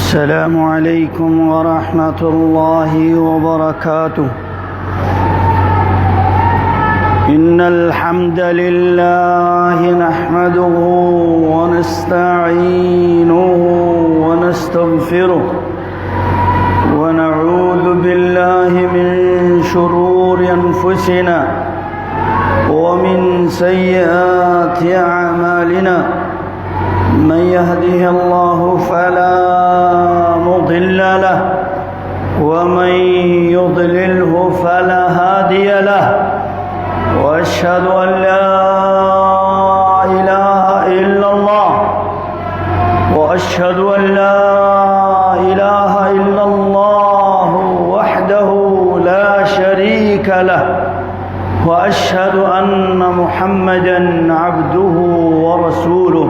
السلام عليكم ورحمة الله وبركاته. إن الحمد لله نحمده ونستعينه ونستغفره ونعوذ بالله من شرور أنفسنا ومن سيئات أعمالنا. من يهده الله فلا مضل له ومن يضلله فلا هادي له، وأشهد أن لا إله إلا الله وأشهد أن لا إله إلا الله وحده لا شريك له، وأشهد أن محمدًا عبده ورسوله.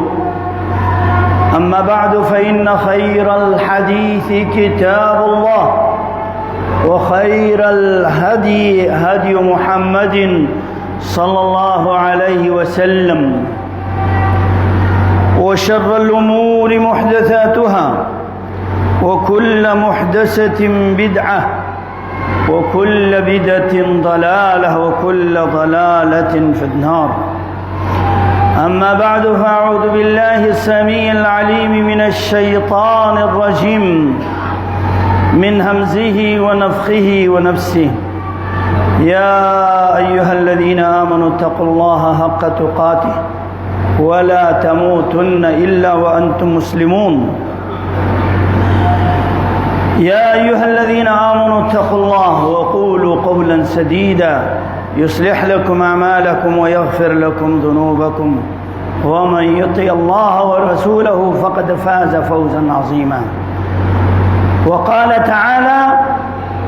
أما بعد فإن خير الحديث كتاب الله، وخير الهدي هدي محمد صلى الله عليه وسلم، وشر الأمور محدثاتها، وكل محدثة بدعة، وكل بدعة ضلالة، وكل ضلالة في النار. أما بعد فأعوذ بالله السميع العليم من الشيطان الرجيم من همزه ونفخه ونفسه. يا أيها الذين آمنوا اتقوا الله حق تقاته ولا تموتن إلا وأنتم مسلمون. يا أيها الذين آمنوا اتقوا الله وقولوا قولا سديدا يصلح لكم أعمالكم ويغفر لكم ذنوبكم، ومن يطع الله ورسوله فقد فاز فوزا عظيما. وقال تعالى: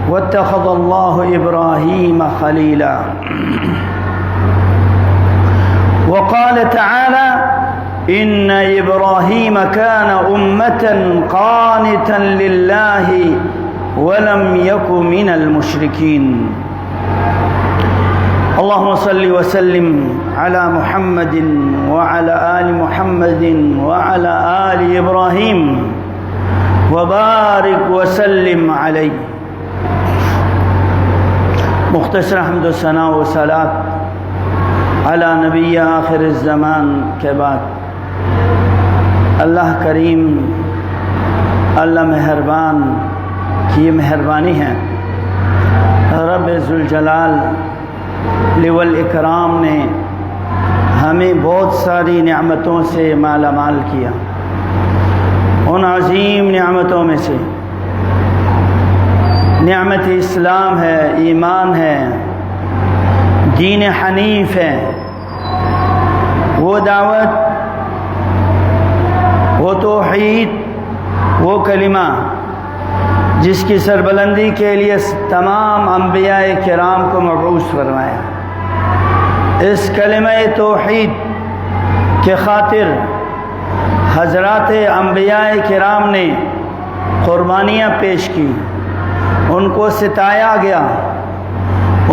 واتخذ الله إبراهيم خليلا. وقال تعالى: إن إبراهيم كان أمة قانتا لله ولم يك من المشركين. اللهم صل وسلم على محمد وعلى آل محمد وعلى آل إبراهيم وبارك وسلم علیہ. مختصر حمد و ثنا و صلات علی نبی آخر الزمان کے بعد، اللہ کریم، اللہ مہربان کی یہ مہربانی ہے، رب ذوالجلال والاکرام نے ہمیں بہت ساری نعمتوں سے مالا مال کیا. ان عظیم نعمتوں میں سے نعمت اسلام ہے، ایمان ہے، دین حنیف ہے، وہ دعوت، وہ توحید، وہ کلمہ جس کی سربلندی کے لیے تمام انبیاء کرام کو مبعوث فرمایا. اس کلمہ توحید کے خاطر حضرات انبیاء کرام نے قربانیاں پیش کی، ان کو ستایا گیا،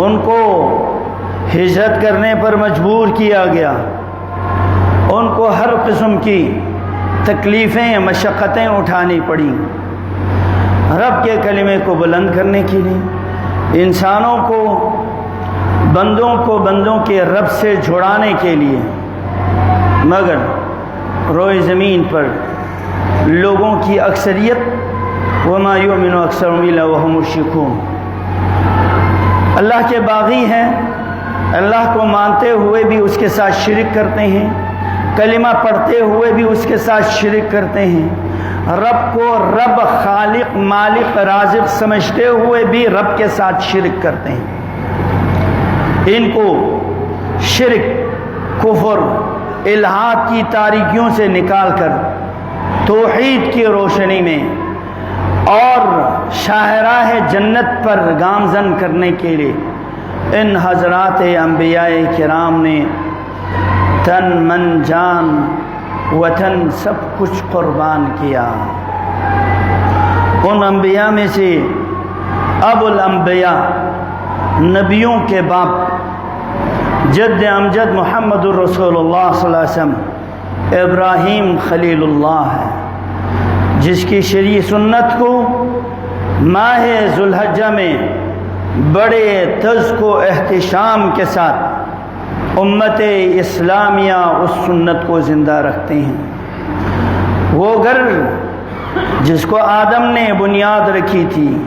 ان کو ہجرت کرنے پر مجبور کیا گیا، ان کو ہر قسم کی تکلیفیں، مشقتیں اٹھانی پڑیں رب کے کلمے کو بلند کرنے کے لیے، انسانوں کو، بندوں کے رب سے جڑانے کے لیے. مگر روئے زمین پر لوگوں کی اکثریت وما یؤمن اکثرهم الا وهم مشرکون، اللہ کے باغی ہیں، اللہ کو مانتے ہوئے بھی اس کے ساتھ شرک کرتے ہیں، کلمہ پڑھتے ہوئے بھی اس کے ساتھ شرک کرتے ہیں، رب کو رب، خالق، مالک، رازق سمجھتے ہوئے بھی رب کے ساتھ شرک کرتے ہیں. ان کو شرک، کفر، الحاد کی تاریکیوں سے نکال کر توحید کی روشنی میں اور شاہراہ جنت پر گامزن کرنے کے لیے ان حضرات انبیاء کرام نے تن، من، جان، وطن سب کچھ قربان کیا. ان انبیاء میں سے ابو الانبیاء، نبیوں کے باپ، جد امجد محمد الرسول اللہ صلی اللہ علیہ وسلم ابراہیم خلیل اللہ ہے، جس کی شرعی سنت کو ماہ ذوالحجہ میں بڑے تذک و احتشام کے ساتھ امت اسلامیہ اس سنت کو زندہ رکھتے ہیں۔ وہ گھر جس کو آدم نے بنیاد رکھی تھی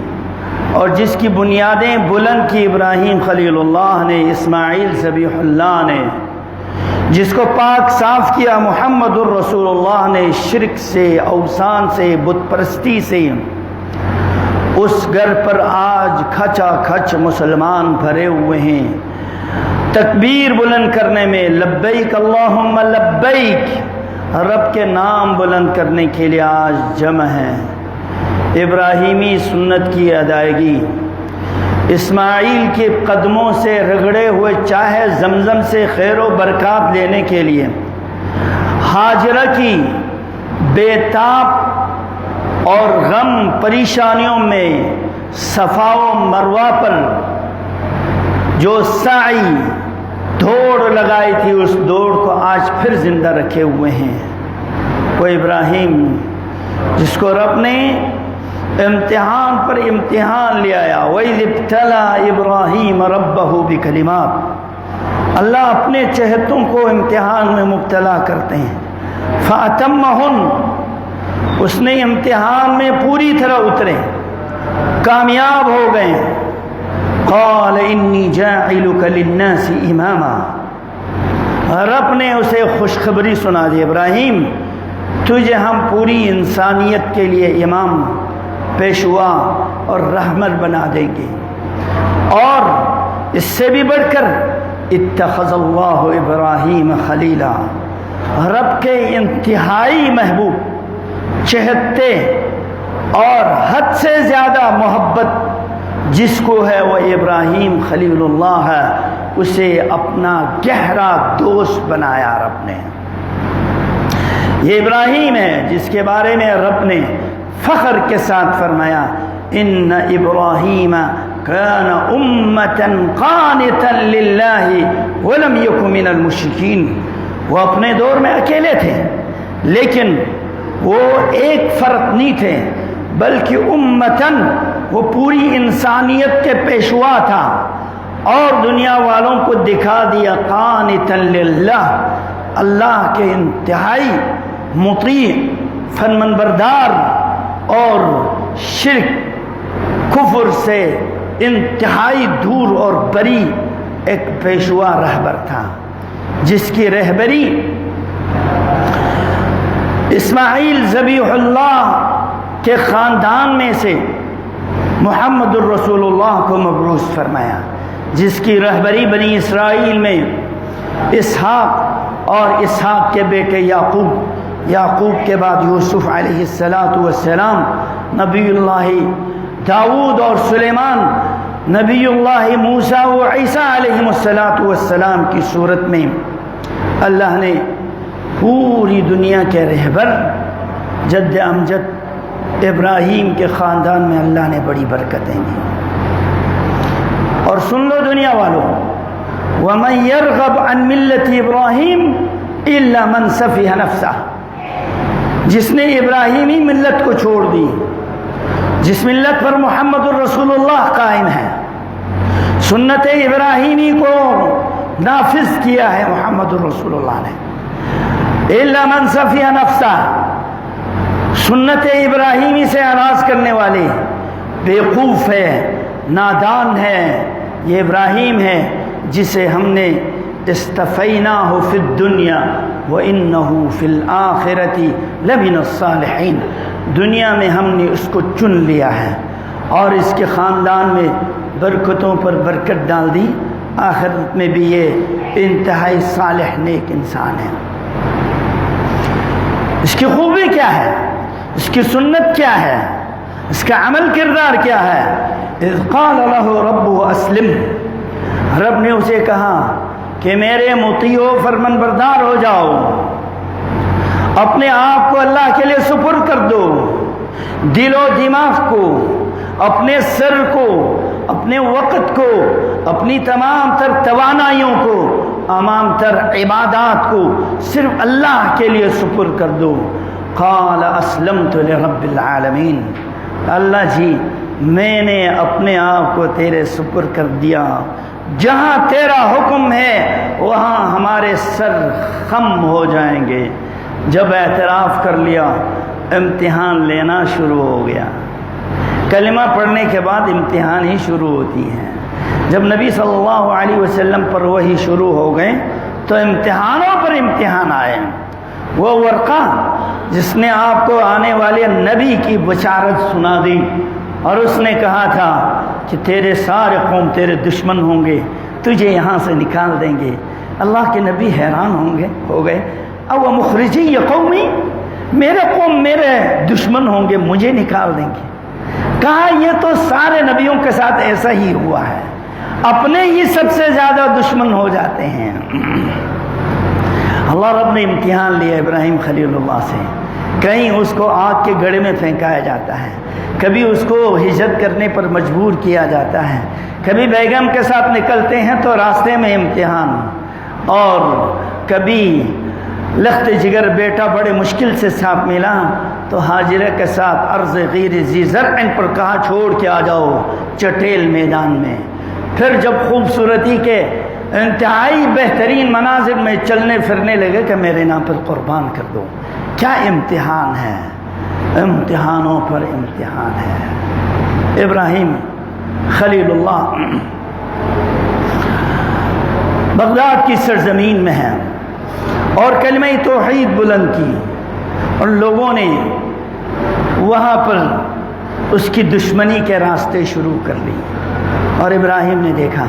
اور جس کی بنیادیں بلند کی ابراہیم خلیل اللہ نے، اسماعیل ذبیح اللہ نے، جس کو پاک صاف کیا محمد الرسول اللہ نے شرک سے، اوثان سے، بت پرستی سے، اس گھر پر آج کھچا کھچ مسلمان بھرے ہوئے ہیں۔ تکبیر بلند کرنے میں لبیک اللہم لبیک، رب کے نام بلند کرنے کے لیے آج جمع ہے۔ ابراہیمی سنت کی ادائیگی، اسماعیل کے قدموں سے رگڑے ہوئے چاہے زمزم سے خیر و برکات لینے کے لیے، ہاجرہ کی بے تاب اور غم پریشانیوں میں صفا و مروہ پر جو سعی دوڑ لگائی تھی، اس دوڑ کو آج پھر زندہ رکھے ہوئے ہیں۔ وہ ابراہیم جس کو رب نے امتحان پر امتحان لے آیا، وَإِذِ ابْتَلَىٰ إِبْرَاهِيمَ رَبَّهُ بِكَلِمَاتٍ، اللہ اپنے چہتوں کو امتحان میں مبتلا کرتے ہیں۔ فَأَتَمَّهُنَّ، اس نے امتحان میں پوری طرح اترے، کامیاب ہو گئے۔ قَالَ إِنِّي جَاعِلُكَ لِلنَّاسِ إِمَامًا، رب نے اسے خوشخبری سنا دی، ابراہیم تجھے ہم پوری انسانیت کے لیے امام، پیشوا اور رحمت بنا دیں گے۔ اور اس سے بھی بڑھ کر اتخذ اللہ ابراہیم خلیلا، رب کے انتہائی محبوب، چہتے اور حد سے زیادہ محبت جس کو ہے وہ ابراہیم خلیل اللہ ہے، اسے اپنا گہرا دوست بنایا رب نے۔ یہ ابراہیم ہے جس کے بارے میں رب نے فخر کے ساتھ فرمایا، ان ابراہیم کان امۃ قانتا للہ ولم یک من المشرکین، وہ اپنے دور میں اکیلے تھے لیکن وہ ایک فرد نہیں تھے بلکہ امتن، وہ پوری انسانیت کے پیشوا تھا اور دنیا والوں کو دکھا دیا قانتا للہ، اللہ کے انتہائی مطیع، فرمانبردار اور شرک کفر سے انتہائی دور اور بری ایک پیشوا رہبر تھا، جس کی رہبری اسماعیل ذبیح اللہ کے خاندان میں سے محمد الرسول اللہ کو مبعوث فرمایا، جس کی رہبری بنی اسرائیل میں اسحاق اور اسحاق کے بیٹے یعقوب، یعقوب کے بعد یوسف علیہ السلام، نبی اللہ داؤد اور سلیمان، نبی اللہ موسیٰ و عیسیٰ علیہ السلام کی صورت میں اللہ نے پوری دنیا کے رہبر جد امجد ابراہیم کے خاندان میں اللہ نے بڑی برکتیں دی۔ اور سن لو دنیا والوں، وَمَن يَرْغَبْ عَن مِلَّةِ إِبْرَاهِيمَ إِلَّا مَن سَفِهَ نَفْسَهُ، جس نے ابراہیمی ملت کو چھوڑ دی، جس ملت پر محمد الرسول اللہ قائم ہے، سنت ابراہیمی کو نافذ کیا ہے محمد الرسول اللہ نے، إِلَّا مَن سَفِهَ نَفْسَهُ، سنت ابراہیمی سے اعراض کرنے والے بیوقوف ہے، نادان ہے، یہ ابراہیم ہے جسے ہم نے استفیناہ فی الدنیا وانہ فی الآخرۃ لمن الصالحین، دنیا میں ہم نے اس کو چن لیا ہے اور اس کے خاندان میں برکتوں پر برکت ڈال دی، آخرت میں بھی یہ انتہائی صالح نیک انسان ہے۔ اس کی خوبی کیا ہے، اس کی سنت کیا ہے، اس کا عمل کردار کیا ہے؟ اذ قال له ربه اسلم، رب نے اسے کہا کہ میرے مطیع و فرمان بردار ہو جاؤ، اپنے آپ کو اللہ کے لیے سپرد کر دو، دل و دماغ کو، اپنے سر کو، اپنے وقت کو، اپنی تمام تر توانائیوں کو، تمام تر عبادات کو صرف اللہ کے لیے سپرد کر دو، قال اسلمت لرب العالمین، اللہ جی میں نے اپنے آپ کو تیرے سپر کر دیا، جہاں تیرا حکم ہے وہاں ہمارے سر خم ہو جائیں گے۔ جب اعتراف کر لیا امتحان لینا شروع ہو گیا۔ کلمہ پڑھنے کے بعد امتحان ہی شروع ہوتی ہیں۔ جب نبی صلی اللہ علیہ وسلم پر وحی شروع ہو گئے تو امتحانوں پر امتحان آئے۔ وہ ورقہ جس نے آپ کو آنے والے نبی کی بشارت سنا دی اور اس نے کہا تھا کہ تیرے سارے قوم تیرے دشمن ہوں گے، تجھے یہاں سے نکال دیں گے، اللہ کے نبی حیران ہو گئے، او مخرجی قومی، میرے قوم میرے دشمن ہوں گے، مجھے نکال دیں گے۔ کہا یہ تو سارے نبیوں کے ساتھ ایسا ہی ہوا ہے، اپنے ہی سب سے زیادہ دشمن ہو جاتے ہیں۔ اللہ رب نے امتحان لیا ابراہیم خلیل اللہ سے، کہیں اس کو آگ کے گڑھے میں پھینکایا جاتا ہے، کبھی اس کو ہجرت کرنے پر مجبور کیا جاتا ہے، کبھی بیگم کے ساتھ نکلتے ہیں تو راستے میں امتحان، اور کبھی لخت جگر بیٹا بڑے مشکل سے ساتھ ملا تو حاجرہ کے ساتھ عرض غیر ذی زرع پر کہا چھوڑ کے آ جاؤ چٹیل میدان میں۔ پھر جب خوبصورتی کے انتہائی بہترین مناظر میں چلنے پھرنے لگے کہ میرے نام پر قربان کر دو۔ کیا امتحان ہے، امتحانوں پر امتحان ہے۔ ابراہیم خلیل اللہ بغداد کی سرزمین میں ہے اور کلمہ توحید بلند کی، اور لوگوں نے وہاں پر اس کی دشمنی کے راستے شروع کر لی، اور ابراہیم نے دیکھا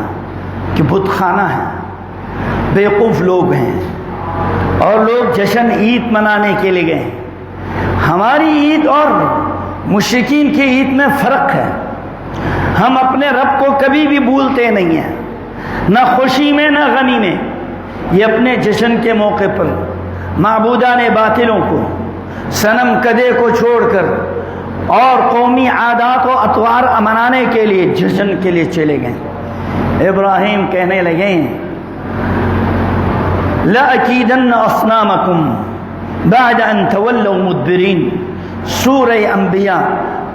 کہ بت خانہ ہے، بیوقوف لوگ ہیں، اور لوگ جشن عید منانے کے لیے گئے۔ ہماری عید اور مشرکین کی عید میں فرق ہے، ہم اپنے رب کو کبھی بھی بھولتے نہیں ہیں، نہ خوشی میں نہ غمی میں۔ یہ اپنے جشن کے موقع پر معبودان باطلوں کو، صنم کدے کو چھوڑ کر اور قومی عادات و اطوار منانے کے لیے جشن کے لیے چلے گئے۔ ابراہیم کہنے لگے لَأَكِيدَنَّ أَصْنَامَكُمْ بَعْدَ أَن تَوَلَّوْا مُدْبِرِينَ، سورہ انبیاء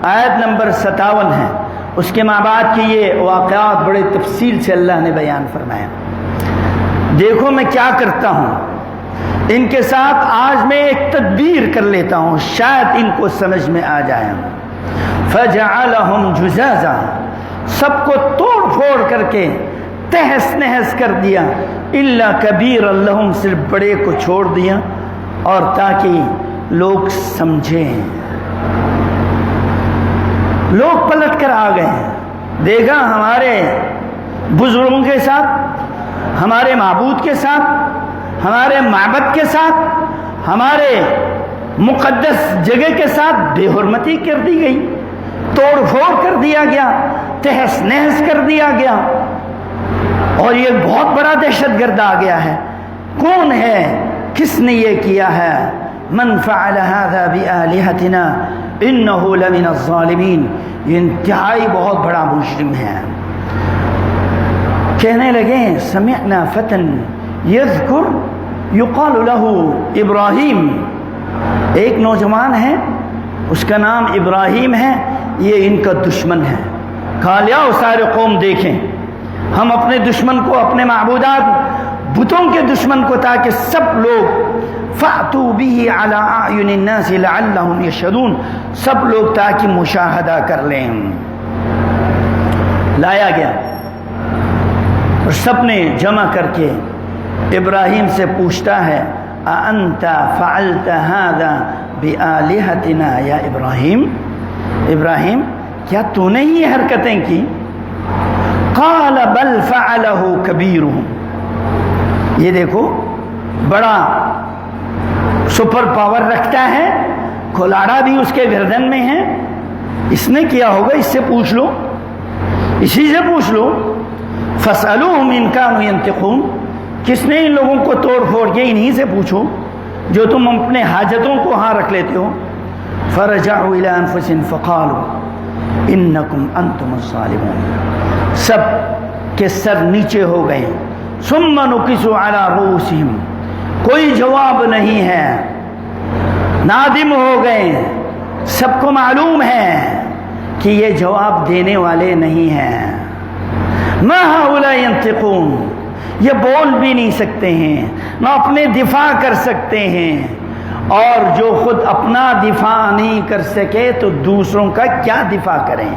آیت نمبر 57 ہے، اس کے ماں باپ کی یہ واقعات بڑے تفصیل سے اللہ نے بیان فرمایا۔ دیکھو میں کیا کرتا ہوں، ان کے ساتھ آج میں ایک تدبیر کر لیتا ہوں، شاید ان کو سمجھ میں آ جائے۔ فَجَعَلَهُمْ جُزَازًا، سب کو توڑ پھوڑ کر کے تہس نہس کر دیا، الا کبیر لہم، صرف بڑے کو چھوڑ دیا، اور تاکہ لوگ سمجھیں۔ لوگ پلٹ کر آ گئے، دیکھا ہمارے بزرگوں کے ساتھ، ہمارے معبود کے ساتھ، ہمارے معبد کے ساتھ، ہمارے مقدس جگہ کے ساتھ بے حرمتی کر دی گئی، توڑ پھوڑ کر دیا گیا، تہس نہس کر دیا گیا، اور یہ بہت بڑا دہشت گرد آ گیا ہے۔ کون ہے، کس نے یہ کیا ہے؟ من فعل هذا بآلهتنا انه لمن الظالمین، یہ انتہائی بہت بڑا مجرم ہے۔ کہنے لگے سمعنا فتى یذکر یقال له ابراہیم، ایک نوجوان ہے اس کا نام ابراہیم ہے، یہ ان کا دشمن ہے۔ کہا لیاؤ سارے قوم دیکھیں، ہم اپنے دشمن کو، اپنے معبودات بتوں کے دشمن کو، تاکہ سب لوگ فَأْتُوا بِهِ عَلَىٰ أَعْيُنِ النَّاسِ لَعَلَّهُمْ يَشْهَدُونَ، سب لوگ تاکہ مشاہدہ کر لیں۔ لایا گیا اور سب نے جمع کر کے ابراہیم سے پوچھتا ہے أَأَنْتَ فَعَلْتَ هَذَا بِآلِهَتِنَا یا ابراہیم، ابراہیم کیا تو نے یہ حرکتیں کی؟ قال بل فعله كبيرهم، یہ دیکھو بڑا سپر پاور رکھتا ہے، کھلاڑا بھی اس کے گردن میں ہے، اس نے کیا ہوگا، اس سے پوچھ لو، اسی سے پوچھ لو۔ فاسألوهم إن كانوا ينطقون، کس نے ان لوگوں کو توڑ پھوڑ کے، انہی سے پوچھو جو تم اپنے حاجتوں کو ہاں رکھ لیتے ہو۔ فرجعوا إلى أنفسهم فقالوا إنكم أنتم الظالمون، سب کے سر نیچے ہو گئے۔ ثم نكسوا على رؤوسهم، کوئی جواب نہیں ہے، نادم ہو گئے. سب کو معلوم ہے کہ یہ جواب دینے والے نہیں ہیں. ما هؤلاء ينطقون، یہ بول بھی نہیں سکتے ہیں، نہ اپنے دفاع کر سکتے ہیں، اور جو خود اپنا دفاع نہیں کر سکے تو دوسروں کا کیا دفاع کریں.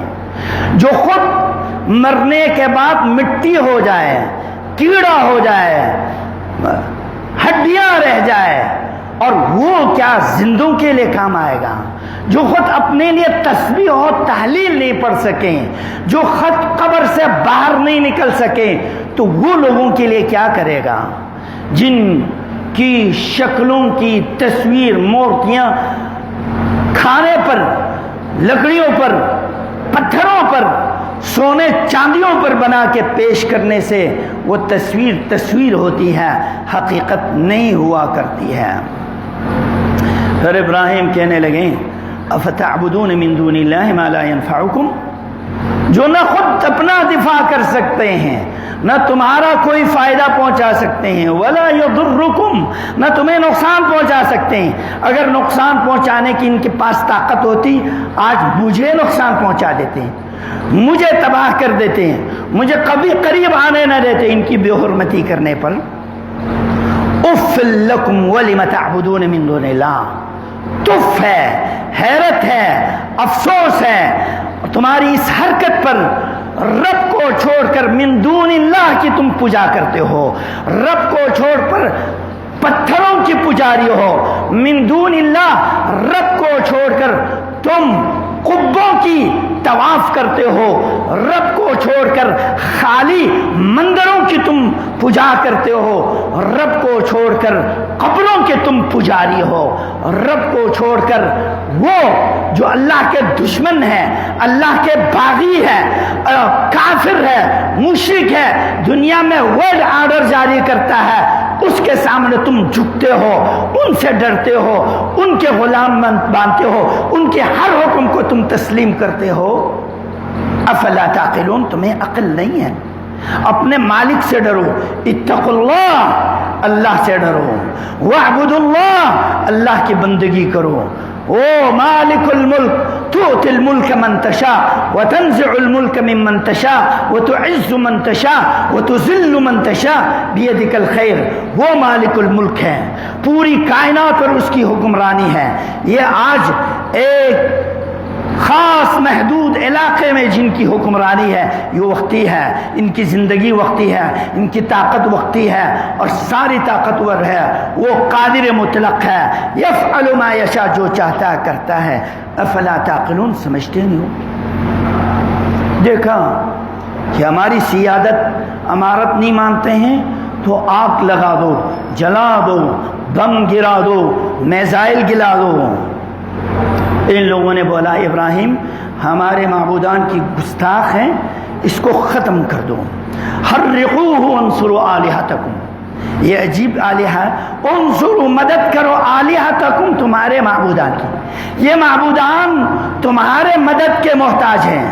جو خود مرنے کے بعد مٹی ہو جائے، کیڑا ہو جائے، ہڈیاں رہ جائے، اور وہ کیا زندوں کے لیے کام آئے گا. جو خود اپنے لیے تسبیح اور تحلیل نہیں پڑھ سکیں، جو خود قبر سے باہر نہیں نکل سکیں، تو وہ لوگوں کے لیے کیا کرے گا جن کی شکلوں کی تصویر مورتیاں کھانے پر، لکڑیوں پر، پتھروں پر، سونے چاندیوں پر بنا کے پیش کرنے سے وہ تصویر ہوتی ہے، حقیقت نہیں ہوا کرتی ہے. پھر ابراہیم کہنے لگے افتعبدون من دون اللہ ما لا ينفعکم، جو نہ خود اپنا دفاع کر سکتے ہیں، نہ تمہارا کوئی فائدہ پہنچا سکتے ہیں، ولا یضرکم، نہ تمہیں نقصان پہنچا سکتے ہیں. اگر نقصان پہنچانے کی ان کے پاس طاقت ہوتی آج مجھے نقصان پہنچا دیتے ہیں، مجھے تباہ کر دیتے ہیں، مجھے کبھی قریب آنے نہ دیتے ان کی بے حرمتی کرنے پر. اف لکم ولم تعبدون من دون اللہ، تف ہے، حیرت ہے، افسوس ہے تمہاری اس حرکت پر. رب کو چھوڑ کر من دون اللہ کی تم پوجا کرتے ہو، رب کو چھوڑ کر پتھروں کی پجاری ہو. من دون اللہ، رب کو چھوڑ کر تم قبوں کی طواف کرتے ہو، رب کو چھوڑ کر خالی مندروں کی تم پوجا کرتے ہو، رب کو چھوڑ کر قبروں کے تم پجاری ہو، رب کو چھوڑ کر وہ جو اللہ کے دشمن ہے، اللہ کے باغی ہے، کافر ہے، مشرک ہے، دنیا میں ورلڈ آرڈر جاری کرتا ہے، اس کے سامنے تم جھکتے ہو، ان سے ڈرتے ہو، ان کے غلام بانتے ہو، ان کے ہر حکم کو تم تسلیم کرتے ہو. افلا تعقلون، تمہیں عقل نہیں ہے. اپنے مالک سے ڈرو. اتقوا اللہ، اللہ سے ڈرو. واعبدوا اللہ، اللہ کی بندگی کرو. او مالک الملک تؤتی الملک من تشاء وتنزع الملک ممن تشاء وتعز من تشاء وتذل من تشاء بیدک الخیر. وہ مالک الملک ہے، پوری کائنات پر اس کی حکمرانی ہے. یہ آج ایک خاص محدود علاقے میں جن کی حکمرانی ہے یہ وقتی ہے، ان کی زندگی وقتی ہے، ان کی طاقت وقتی ہے، اور ساری طاقتور ہے. وہ قادر مطلق ہے، یفعل ما یشاء، جو چاہتا ہے کرتا ہے. افلا تعقلون، سمجھتے نہیں ہو. دیکھا کہ ہماری سیادت امارت نہیں مانتے ہیں تو آگ لگا دو، جلا دو، بم گرا دو، میزائل گلا دو. ان لوگوں نے بولا ابراہیم ہمارے معبودان کی گستاخ ہیں، اس کو ختم کر دو. حرقوہ وانصروا آلہتکم، یہ عجیب آلہہ، انصروا، مدد کرو، آلہتکم، تمہارے معبودان کی. یہ معبودان تمہارے مدد کے محتاج ہیں،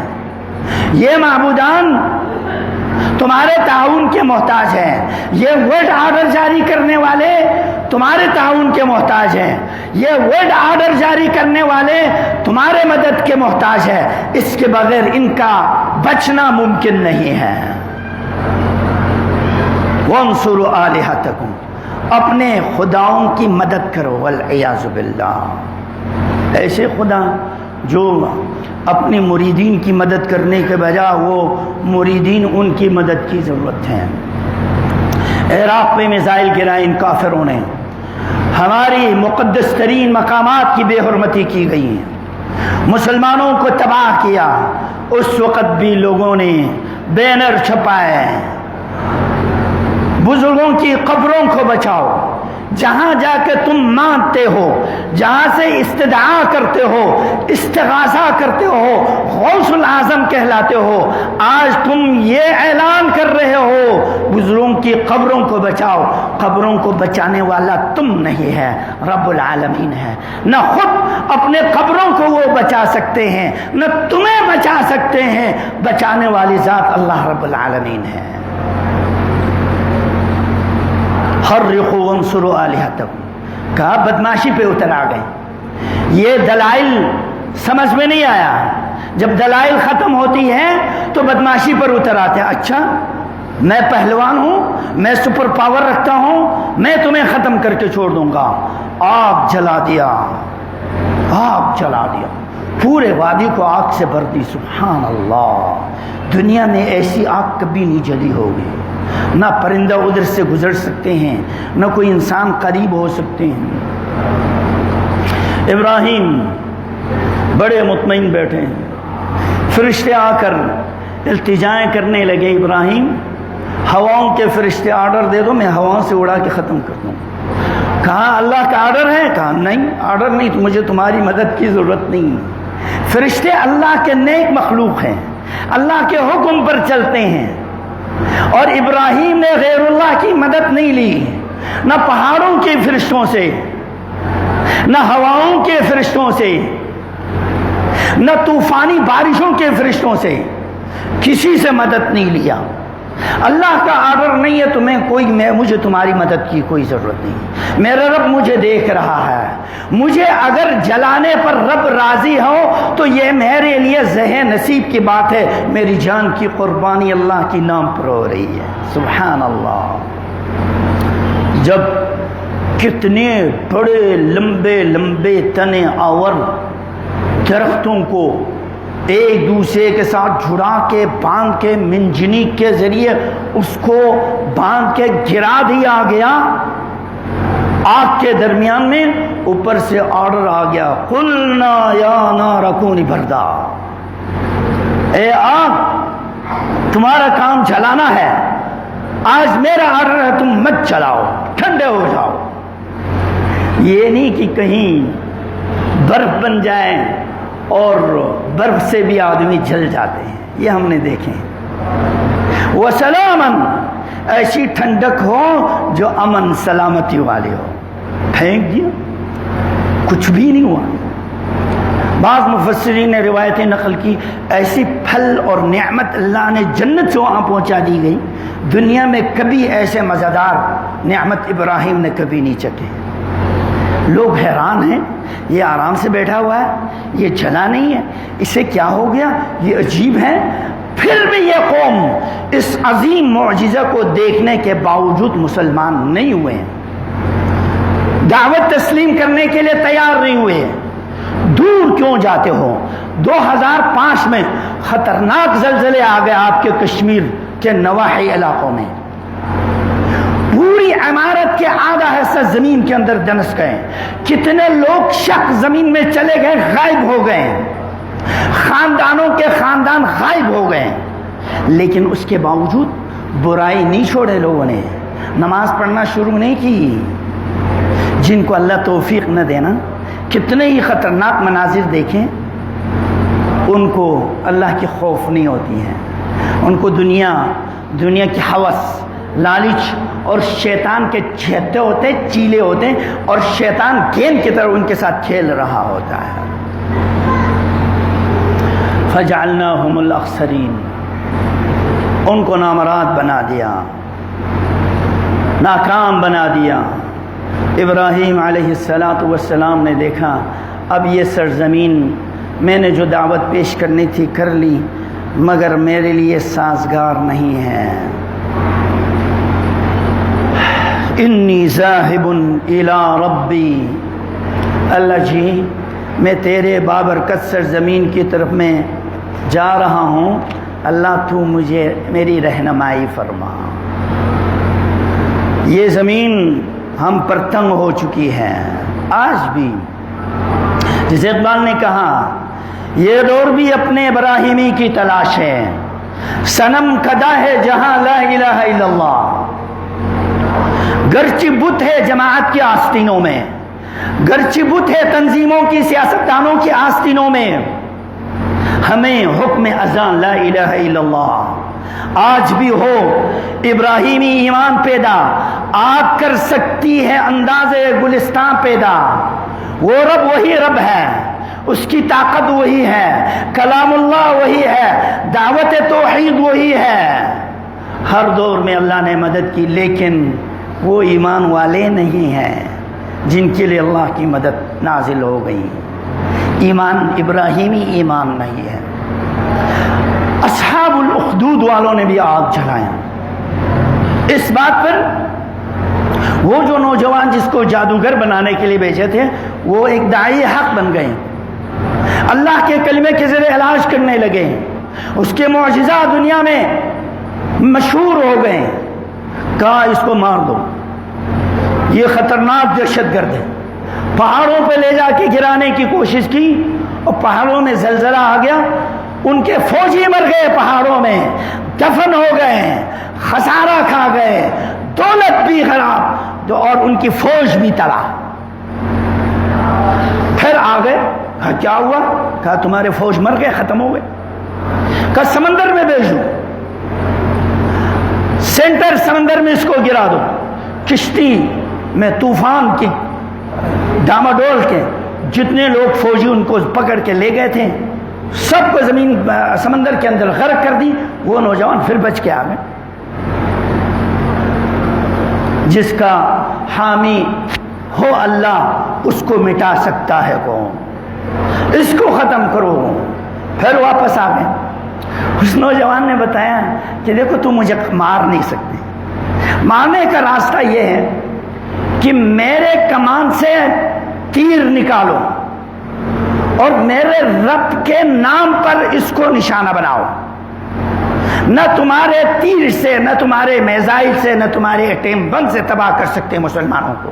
یہ معبودان تمہارے تعاون کے محتاج ہیں. یہ ورلڈ آرڈر جاری کرنے والے تمہارے تعاون کے محتاج ہیں. یہ ورلڈ آرڈر جاری کرنے والے تمہارے مدد کے محتاج ہے. اس کے بغیر ان کا بچنا ممکن نہیں ہے. وانصروا آلہتکم، اپنے خداؤں کی مدد کرو. والعیاذ باللہ، ایسے خدا جو اپنی مریدین کی مدد کرنے کے بجائے وہ مریدین ان کی مدد کی ضرورت ہے. عراق میں میزائل گرائے ان کافروں نے، ہماری مقدس ترین مقامات کی بے حرمتی کی گئی ہیں، مسلمانوں کو تباہ کیا. اس وقت بھی لوگوں نے بینر چھپائے، بزرگوں کی قبروں کو بچاؤ. جہاں جا کے تم مانتے ہو، جہاں سے استدعا کرتے ہو، استغاثہ کرتے ہو، غوث الاعظم کہلاتے ہو، آج تم یہ اعلان کر رہے ہو بزرگوں کی قبروں کو بچاؤ. قبروں کو بچانے والا تم نہیں ہے، رب العالمین ہے. نہ خود اپنے قبروں کو وہ بچا سکتے ہیں، نہ تمہیں بچا سکتے ہیں. بچانے والی ذات اللہ رب العالمین ہے. حرقوا وانصروا آلہتکم، کہا بدماشی پہ اتر آ گئے. یہ دلائل سمجھ میں نہیں آیا. جب دلائل ختم ہوتی ہیں تو بدماشی پر اتر آتے ہیں. اچھا میں پہلوان ہوں, میں سپر پاور رکھتا ہوں, میں تمہیں ختم کر کے چھوڑ دوں گا. آگ جلا دیا, آگ جلا دیا, پورے وادی کو آگ سے بھر دی. سبحان اللہ, دنیا میں ایسی آگ کبھی نہیں جلی ہوگی. نہ پرندہ ادھر سے گزر سکتے ہیں, نہ کوئی انسان قریب ہو سکتے ہیں. ابراہیم بڑے مطمئن بیٹھے ہیں. فرشتے آ کر التجائیں کرنے لگے, ابراہیم ہواؤں کے فرشتے آرڈر دے دو, میں ہواؤں سے اڑا کے ختم کر دوں. کہا اللہ کا آرڈر ہے؟ کہا نہیں آرڈر نہیں, مجھے تمہاری مدد کی ضرورت نہیں. فرشتے اللہ کے نیک مخلوق ہیں, اللہ کے حکم پر چلتے ہیں, اور ابراہیم نے غیر اللہ کی مدد نہیں لی, نہ پہاڑوں کے فرشتوں سے, نہ ہواؤں کے فرشتوں سے, نہ طوفانی بارشوں کے فرشتوں سے, کسی سے مدد نہیں لیا. اللہ کا آرڈر نہیں ہے تمہیں مجھے تمہاری مدد کی کوئی ضرورت نہیں. میرا رب مجھے دیکھ رہا ہے, مجھے اگر جلانے پر رب راضی ہو تو یہ میرے لیے زہ نصیب کی بات ہے. میری جان کی قربانی اللہ کی نام پر ہو رہی ہے. سبحان اللہ. جب کتنے بڑے لمبے لمبے تنے آور درختوں کو ایک دوسرے کے ساتھ جھڑا کے باندھ کے منجنیق کے ذریعے اس کو باندھ کے گرا دیا گیا آگ کے درمیان میں, اوپر سے آرڈر آ گیا, قلنا یا نار کونی بردا, اے آگ تمہارا کام جلانا ہے, آج میرا آرڈر ہے تم مت جلاؤ, ٹھنڈے ہو جاؤ. یہ نہیں کہ کہیں برف بن جائیں اور برف سے بھی آدمی جل جاتے ہیں, یہ ہم نے دیکھے. وسلامن, ایسی ٹھنڈک ہو جو امن سلامتی والی ہو. پھینک دیا, کچھ بھی نہیں ہوا. بعض مفسرین نے روایتیں نقل کی, ایسی پھل اور نعمت اللہ نے جنت سے وہاں پہنچا دی گئی, دنیا میں کبھی ایسے مزیدار نعمت ابراہیم نے کبھی نہیں چکے. لوگ حیران ہیں, یہ آرام سے بیٹھا ہوا ہے, یہ جلا نہیں ہے, اسے کیا ہو گیا, یہ عجیب ہے. پھر بھی یہ قوم اس عظیم معجزہ کو دیکھنے کے باوجود مسلمان نہیں ہوئے ہیں, دعوت تسلیم کرنے کے لیے تیار نہیں ہوئے. دور کیوں جاتے ہو؟ 2005 میں خطرناک زلزلے آ گئے آپ کے کشمیر کے نواحی علاقوں میں, پوری عمارت کے آدھا حصہ زمین کے اندر دنس گئے. کتنے لوگ شک زمین میں چلے گئے, غائب ہو گئے, خاندانوں کے خاندان غائب ہو گئے. لیکن اس کے باوجود برائی نہیں چھوڑے لوگوں نے, نماز پڑھنا شروع نہیں کی. جن کو اللہ توفیق نہ دینا, کتنے ہی خطرناک مناظر دیکھیں, ان کو اللہ کی خوف نہیں ہوتی ہے. ان کو دنیا کی ہوس, لالچ اور شیطان کے چھتے ہوتے, چیلے ہوتے, اور شیطان گیند کی طرح ان کے ساتھ کھیل رہا ہوتا ہے. فجعلناہم الاخسرین, ان کو نامراد بنا دیا, ناکام بنا دیا. ابراہیم علیہ السلام نے دیکھا اب یہ سرزمین میں نے جو دعوت پیش کرنی تھی کر لی, مگر میرے لیے سازگار نہیں ہے. انی ذاہب الی ربی, اللہ جی میں تیرے بابرکت سرزمین کی طرف میں جا رہا ہوں, اللہ تو مجھے میری رہنمائی فرما. یہ زمین ہم پر تنگ ہو چکی ہے آج بھی. جسے اقبال نے کہا یہ دور بھی اپنے ابراہیمی کی تلاش ہے, صنم کدا ہے جہاں لا الہ الا اللہ. گرچہ بت ہے جماعت کی آستینوں میں, گرچہ بت ہے تنظیموں کی سیاستدانوں کی آستینوں میں, ہمیں حکم اذان لا الہ الا اللہ. آج بھی ہو ابراہیمی ایمان پیدا, آگ کر سکتی ہے انداز گلستان پیدا. وہ رب وہی رب ہے, اس کی طاقت وہی ہے, کلام اللہ وہی ہے, دعوت توحید وہی ہے. ہر دور میں اللہ نے مدد کی, لیکن وہ ایمان والے نہیں ہیں. جن کے لیے اللہ کی مدد نازل ہو گئی. ایمان ابراہیمی ایمان نہیں ہے. اصحاب الاخدود والوں نے بھی آگ جلایا. اس بات پر وہ جو نوجوان جس کو جادوگر بنانے کے لیے بھیجے تھے وہ ایک داعی حق بن گئے, اللہ کے کلمے کے ذریعے علاج کرنے لگے, اس کے معجزات دنیا میں مشہور ہو گئے. کہا اس کو مار دو, یہ خطرناک دہشت گرد ہے. پہاڑوں پہ لے جا کے گرانے کی کوشش کی اور پہاڑوں میں زلزلہ آ گیا. ان کے فوجی مر گئے, پہاڑوں میں دفن ہو گئے, خسارہ کھا گئے, دولت بھی خراب اور ان کی فوج بھی تباہ. پھر آ گئے, کہا کیا ہوا؟ کہا تمہارے فوج مر گئے, ختم ہو گئے. کہا سمندر میں بھیجو, سینٹر سمندر میں اس کو گرا دو. کشتی میں طوفان کی ڈاماڈول کے جتنے لوگ فوجی ان کو پکڑ کے لے گئے تھے سب کو زمین سمندر کے اندر غرق کر دی. وہ نوجوان پھر بچ کے آ گئے. جس کا حامی ہو اللہ اس کو مٹا سکتا ہے کون, اس کو ختم کرو. پھر واپس آ گئے. اس نوجوان نے بتایا کہ دیکھو تم مجھے مار نہیں سکتے. مارنے کا راستہ یہ ہے کہ میرے کمان سے تیر نکالو اور میرے رب کے نام پر اس کو نشانہ بناؤ. نہ تمہارے تیر سے, نہ تمہارے میزائل سے, نہ تمہارے ایٹم بم سے تباہ کر سکتے مسلمانوں کو.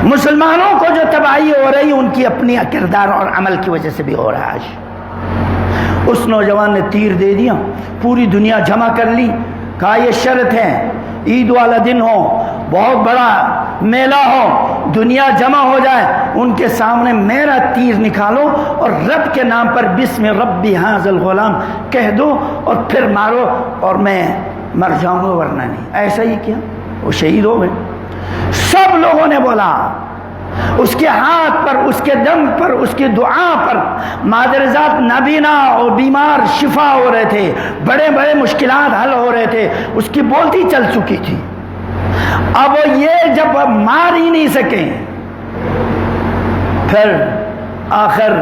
مسلمانوں کو جو تباہی ہو رہی ان کی اپنی کردار اور عمل کی وجہ سے بھی ہو رہا ہے. اس نوجوان نے تیر دے دیا, پوری دنیا جمع کر لی. کہا یہ شرط ہے, عید والا دن ہو, بہت بڑا میلہ ہو, دنیا جمع ہو جائے, ان کے سامنے میرا تیر نکالو اور رب کے نام پر بسم ربی ھذا الغلام کہہ دو اور پھر مارو اور میں مر جاؤں گا ورنہ نہیں. ایسا ہی کیا, وہ شہید ہو گئے. سب لوگوں نے بولا اس کے ہاتھ پر, اس کے دم پر, اس کی دعا پر مادرزاد نابینا اور بیمار شفا ہو رہے تھے, بڑے بڑے مشکلات حل ہو رہے تھے, اس کی بولتی چل چکی تھی. اب یہ جب مار ہی نہیں سکے, پھر آخر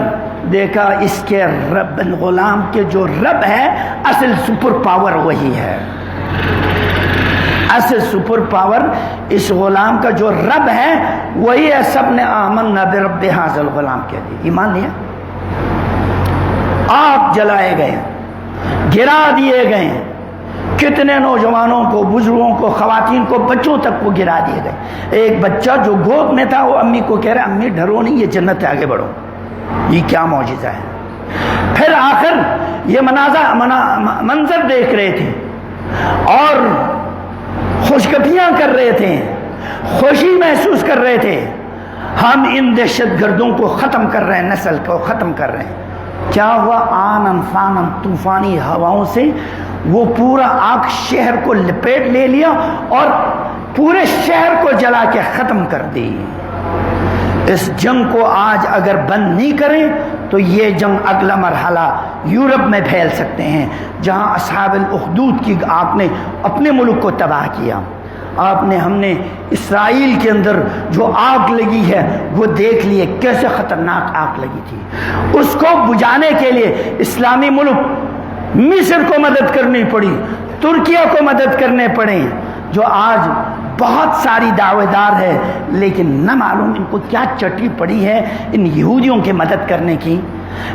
دیکھا اس کے رب غلام کے جو رب ہے اصل سپر پاور وہی ہے. اصل سپر پاور اس غلام کا جو رب ہے وہی ہے. سب نے آمنا برب ھذا الغلام کہہ دی, ایمان لیا. آگ جلائے گئے, گرا دیے گئے, کتنے نوجوانوں کو, بزرگوں کو, خواتین کو, بچوں تک کو گرا دیے گئے. ایک بچہ جو گود میں تھا وہ امی کو کہہ رہا امی ڈرو نہیں, یہ جنت ہے, آگے بڑھو. یہ کیا معجزہ ہے. پھر آخر یہ منظر دیکھ رہے تھے اور خوشگپیاں کر رہے تھے, خوشی محسوس کر رہے تھے. ہم ان دہشت گردوں کو ختم کر رہے ہیں, نسل کو ختم کر رہے ہیں. کیا ہوا؟ آنن فانن طوفانی ہواؤں سے وہ پورا آگ شہر کو لپیٹ لے لیا اور پورے شہر کو جلا کے ختم کر دی. اس جنگ کو آج اگر بند نہیں کریں تو یہ جنگ اگلا مرحلہ یورپ میں پھیل سکتے ہیں, جہاں اصحاب الاخدود کی آگ نے اپنے ملک کو تباہ کیا. ہم نے اسرائیل کے اندر جو آگ لگی ہے وہ دیکھ لیے, کیسے خطرناک آگ لگی تھی. اس کو بجھانے کے لیے اسلامی ملک مصر کو مدد کرنی پڑی, ترکیہ کو مدد کرنے پڑے, جو آج بہت ساری دعوے دار ہے لیکن نہ معلوم ان کو کیا چٹی پڑی ہے ان یہودیوں کی مدد کرنے کی,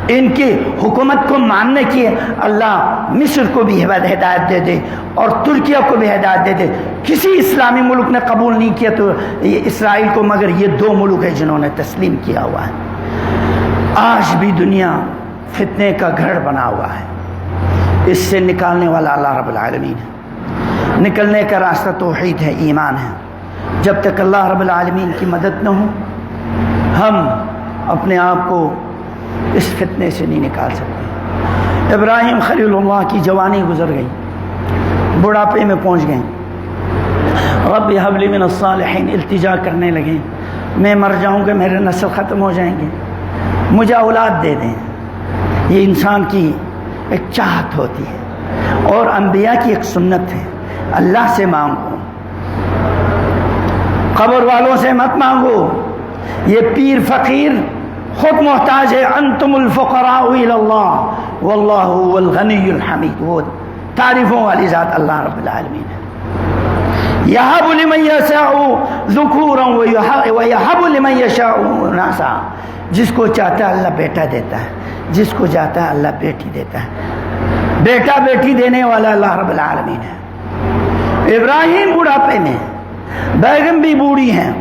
ان کی حکومت کو ماننے کی. اللہ مصر کو بھی ہدایت دے دے اور ترکیہ کو بھی ہدایت دے دے. کسی اسلامی ملک نے قبول نہیں کیا تو یہ اسرائیل کو, مگر یہ دو ملک ہیں جنہوں نے تسلیم کیا ہوا ہے. آج بھی دنیا فتنے کا گھر بنا ہوا ہے. اس سے نکالنے والا اللہ رب العالمین ہے. نکلنے کا راستہ توحید ہے, ایمان ہے. جب تک اللہ رب العالمین کی مدد نہ ہو ہم اپنے آپ کو اس فتنے سے نہیں نکال سکتے. ابراہیم خلیل اللہ کی جوانی گزر گئی, بڑھاپے میں پہنچ گئے, رب ہب لی من الصالحین التجا کرنے لگے, میں مر جاؤں گا, میرے نسل ختم ہو جائیں گے, مجھے اولاد دے دیں. یہ انسان کی ایک چاہت ہوتی ہے اور انبیاء کی ایک سنت ہے, اللہ سے مانگو. قبر والوں سے مت مانگو، یہ پیر فقیر خود محتاج ہے. انتم الفقراء الی اللہ واللہ هو الغنی الحمید. وہ تعریفوں والی ذات اللہ رب العالمین ہے. یہب لمن یشاء ذکورا ویہب لمن یشاء اناثا. جس کو چاہتا ہے اللہ بیٹا دیتا ہے، جس کو چاہتا ہے اللہ بیٹی دیتا ہے. بیٹا بیٹی دینے والا اللہ رب العالمین ہے. ابراہیم بڑھاپے میں، بیگم بھی بوڑھی ہیں.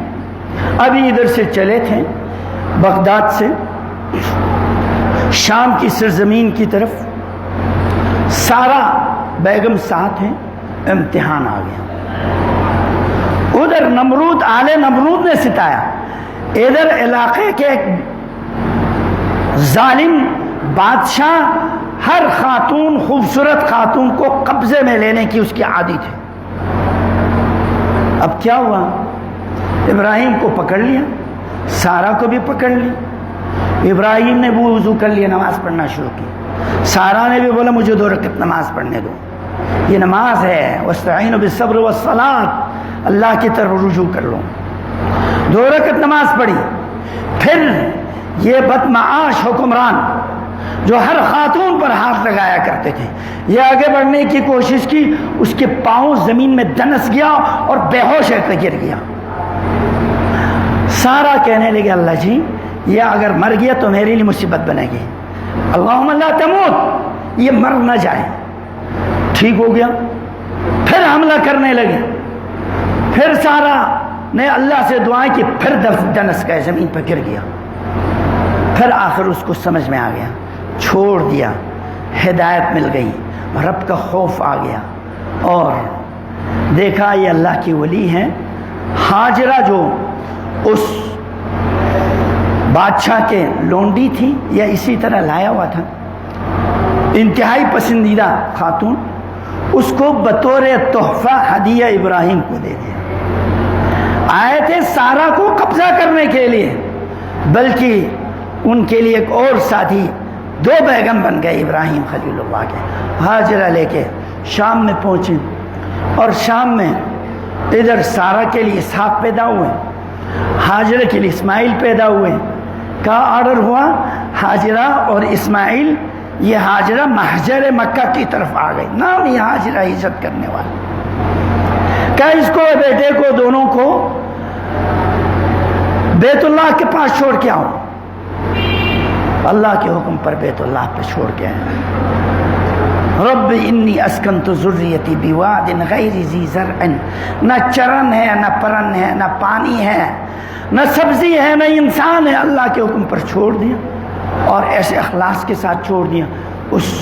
ابھی ادھر سے چلے تھے بغداد سے شام کی سرزمین کی طرف. سارا بیگم ساتھ ہیں. امتحان آ گیا. ادھر نمرود، آل نمرود نے ستایا. ادھر علاقے کے ایک ظالم بادشاہ ہر خاتون، خوبصورت خاتون کو قبضے میں لینے کی اس کی عادت ہے. اب کیا ہوا؟ ابراہیم کو پکڑ لیا، سارا کو بھی پکڑ لی. ابراہیم نے وہ وضو کر لیا، نماز پڑھنا شروع کی. سارا نے بھی بولا مجھے 2 رکعت نماز پڑھنے دو، یہ نماز ہے. واستعینوا بالصبر والصلاۃ، اللہ کی طرف رجوع کر لو. 2 رکعت نماز پڑھی. پھر یہ بدمعاش حکمران جو ہر خاتون پر ہاتھ لگایا کرتے تھے، یہ آگے بڑھنے کی کوشش کی. اس کے پاؤں زمین میں دنس گیا اور بے ہوش ہے گر گیا. سارا کہنے لگے اللہ جی یہ اگر مر گیا تو میرے لیے مصیبت بنے گی. اللہم لا تموت، یہ مر نہ جائے. ٹھیک ہو گیا. پھر حملہ کرنے لگے. پھر سارا نے اللہ سے دعائیں کی، پھر دنس گئے، زمین پر گر گیا. پھر آخر اس کو سمجھ میں آ گیا، چھوڑ دیا. ہدایت مل گئی، رب کا خوف آ گیا اور دیکھا یہ اللہ کی ولی ہیں. ہاجرہ جو اس بادشاہ کے لونڈی تھی یا اسی طرح لایا ہوا تھا، انتہائی پسندیدہ خاتون، اس کو بطور تحفہ ہدیہ ابراہیم کو دے دیا. آئے تھے سارا کو قبضہ کرنے کے لیے، بلکہ ان کے لیے ایک اور ساتھی، 2 بیگم بن گئے ابراہیم خلیل اللہ کے. ہاجرہ لے کے شام میں پہنچے اور شام میں ادھر سارا کے لیے اسحاق پیدا ہوئے، ہاجرہ کے لیے اسماعیل پیدا ہوئے. کا آرڈر ہوا ہاجرہ اور اسماعیل، یہ ہاجرہ مہجر مکہ کی طرف آ گئی. نام یہ ہاجرہ ہجرت کرنے والا. کہ اس کو بیٹے کو دونوں کو بیت اللہ کے پاس چھوڑ کے آؤ. اللہ کے حکم پر بیت اللہ پہ چھوڑ کے آئے. رب انی اسکنت ذریتی بواد غیر ذی زرع. نہ چرن ہے، نہ پرن ہے، نہ پانی ہے، نہ سبزی ہے، نہ انسان ہے. اللہ کے حکم پر چھوڑ دیا اور ایسے اخلاص کے ساتھ چھوڑ دیا. اس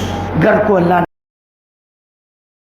گھر کو اللہ نے